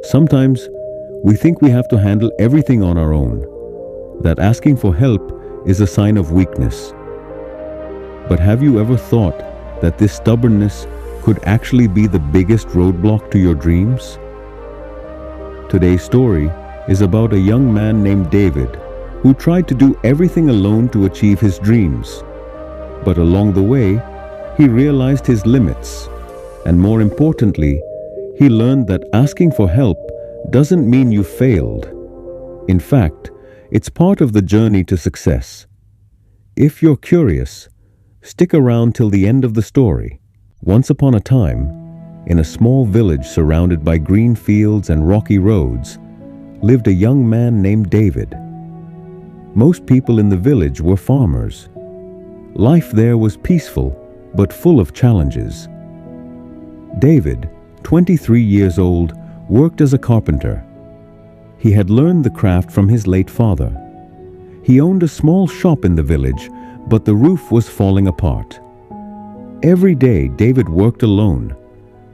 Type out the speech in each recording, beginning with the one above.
Sometimes we think we have to handle everything on our own, that asking for help is a sign of weakness. But have you ever thought that this stubbornness could actually be the biggest roadblock to your dreams? Today's story is about a young man named David who tried to do everything alone to achieve his dreams. But along the way, he realized his limits, and more importantly, he learned that asking for help doesn't mean you failed. In fact, it's part of the journey to success. If you're curious, stick around till the end of the story. Once upon a time, in a small village surrounded by green fields and rocky roads, lived a young man named David. Most people in the village were farmers. Life there was peaceful, but full of challenges. David, 23 years old, worked as a carpenter. He had learned the craft from his late father. He owned a small shop in the village, but the roof was falling apart. Every day, David worked alone,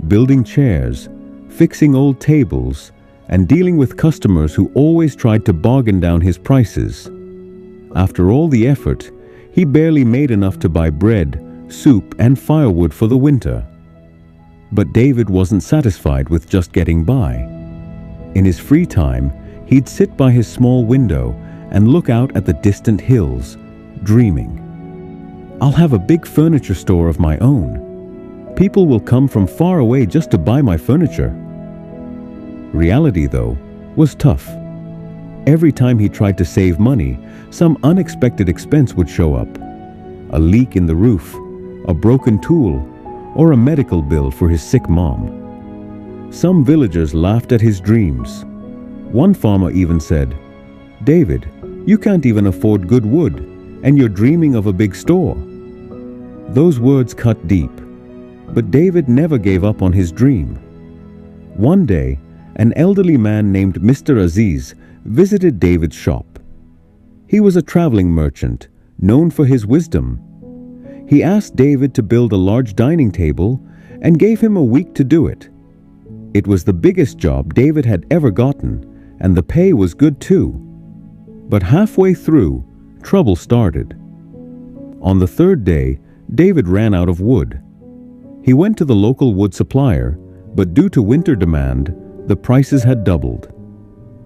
building chairs, fixing old tables, and dealing with customers who always tried to bargain down his prices. After all the effort, he barely made enough to buy bread, soup, and firewood for the winter. But David wasn't satisfied with just getting by. In his free time, he'd sit by his small window and look out at the distant hills, dreaming. "I'll have a big furniture store of my own. People will come from far away just to buy my furniture." Reality, though, was tough. Every time he tried to save money, some unexpected expense would show up. A leak in the roof, a broken tool, or a medical bill for his sick mom. Some villagers laughed at his dreams. One farmer even said, "David, you can't even afford good wood, and you're dreaming of a big store." Those words cut deep, but David never gave up on his dream. One day, an elderly man named Mr. Aziz visited David's shop. He was a traveling merchant, known for his wisdom. He asked David to build a large dining table and gave him a week to do it. It was the biggest job David had ever gotten, and the pay was good too. But halfway through, trouble started. On the third day, David ran out of wood. He went to the local wood supplier, but due to winter demand, the prices had doubled.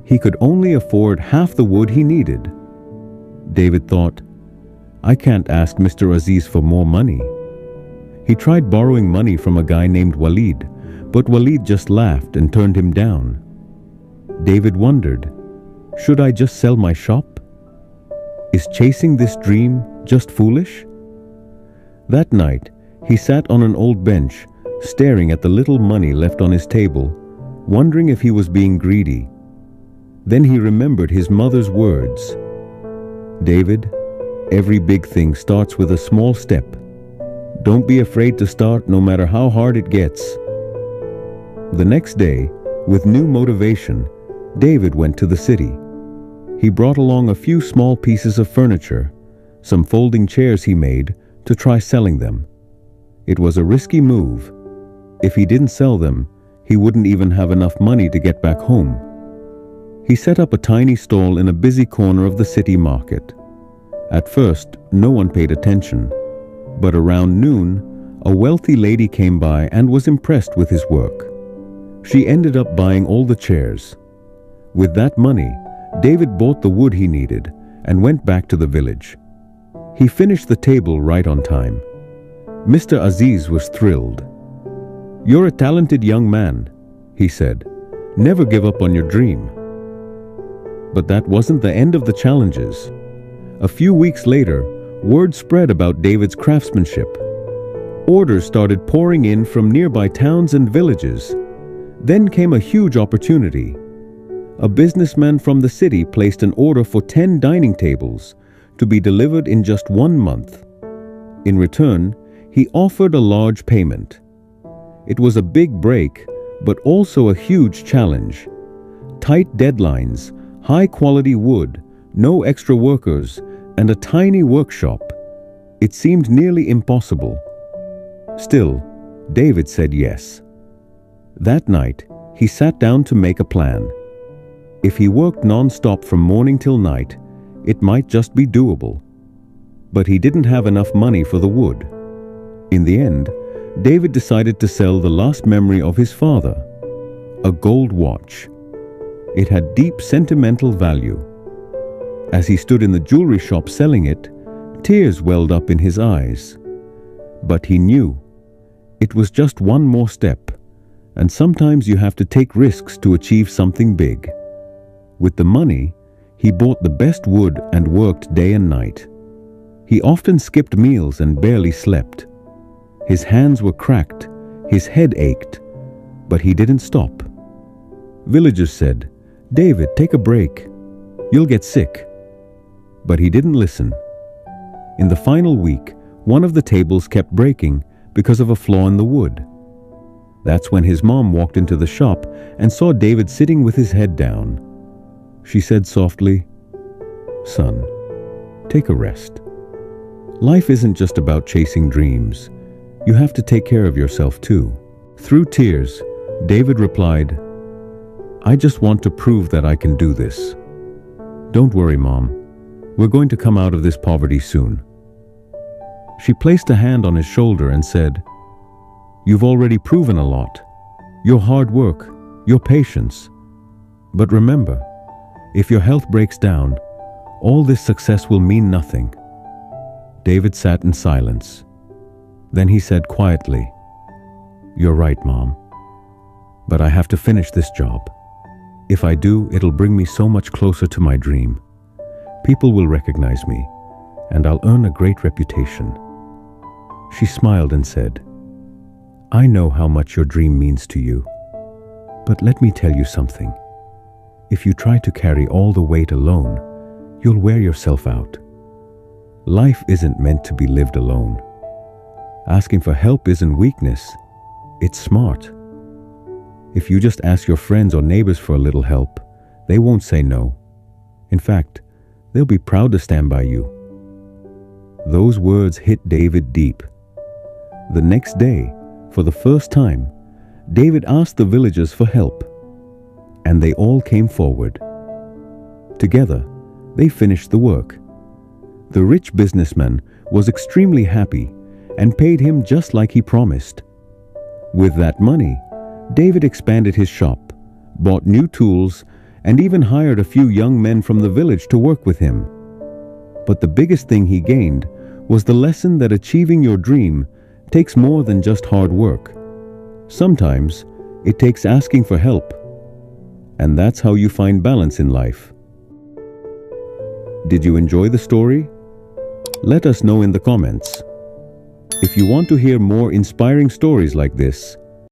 He could only afford half the wood he needed. David thought, "I can't ask Mr. Aziz for more money." He tried borrowing money from a guy named Walid, but Walid just laughed and turned him down. David wondered, should I just sell my shop? Is chasing this dream just foolish? That night, he sat on an old bench, staring at the little money left on his table, wondering if he was being greedy. Then he remembered his mother's words. "David, every big thing starts with a small step. Don't be afraid to start no matter how hard it gets." The next day, with new motivation, David went to the city. He brought along a few small pieces of furniture, some folding chairs he made, to try selling them. It was a risky move. If he didn't sell them, he wouldn't even have enough money to get back home. He set up a tiny stall in a busy corner of the city market. At first, no one paid attention, but around noon, a wealthy lady came by and was impressed with his work. She ended up buying all the chairs. With that money, David bought the wood he needed and went back to the village. He finished the table right on time. Mr. Aziz was thrilled. "You're a talented young man," he said. "Never give up on your dream." But that wasn't the end of the challenges. A few weeks later, word spread about David's craftsmanship. Orders started pouring in from nearby towns and villages. Then came a huge opportunity. A businessman from the city placed an order for 10 dining tables to be delivered in just 1 month. In return, he offered a large payment. It was a big break, but also a huge challenge. Tight deadlines, high-quality wood, no extra workers, and a tiny workshop. It seemed nearly impossible. Still, David said yes. That night, he sat down to make a plan. If he worked non-stop from morning till night, it might just be doable. But he didn't have enough money for the wood. In the end, David decided to sell the last memory of his father, a gold watch. It had deep sentimental value. As he stood in the jewelry shop selling it, tears welled up in his eyes. But he knew it was just one more step, and sometimes you have to take risks to achieve something big. With the money, he bought the best wood and worked day and night. He often skipped meals and barely slept. His hands were cracked, his head ached, but he didn't stop. Villagers said, "David, take a break. You'll get sick." But he didn't listen. In the final week, one of the tables kept breaking because of a flaw in the wood. That's when his mom walked into the shop and saw David sitting with his head down. She said softly, "Son, take a rest. Life isn't just about chasing dreams. You have to take care of yourself too." Through tears, David replied, "I just want to prove that I can do this. Don't worry, Mom. We're going to come out of this poverty soon." She placed a hand on his shoulder and said, "You've already proven a lot. Your hard work, your patience. But remember, if your health breaks down, all this success will mean nothing." David sat in silence. Then he said quietly, "You're right, Mom. But I have to finish this job. If I do, it'll bring me so much closer to my dream. People will recognize me, and I'll earn a great reputation." She smiled and said, "I know how much your dream means to you. But let me tell you something. If you try to carry all the weight alone, you'll wear yourself out. Life isn't meant to be lived alone. Asking for help isn't weakness, it's smart. If you just ask your friends or neighbors for a little help, they won't say no. In fact, they'll be proud to stand by you." Those words hit David deep. The next day, for the first time, David asked the villagers for help, and they all came forward. Together, they finished the work. The rich businessman was extremely happy and paid him just like he promised. With that money, David expanded his shop, bought new tools, and even hired a few young men from the village to work with him. But the biggest thing he gained was the lesson that achieving your dream takes more than just hard work. Sometimes it takes asking for help, and that's how you find balance in life. Did you enjoy the story? Let us know in the comments. If you want to hear more inspiring stories like this,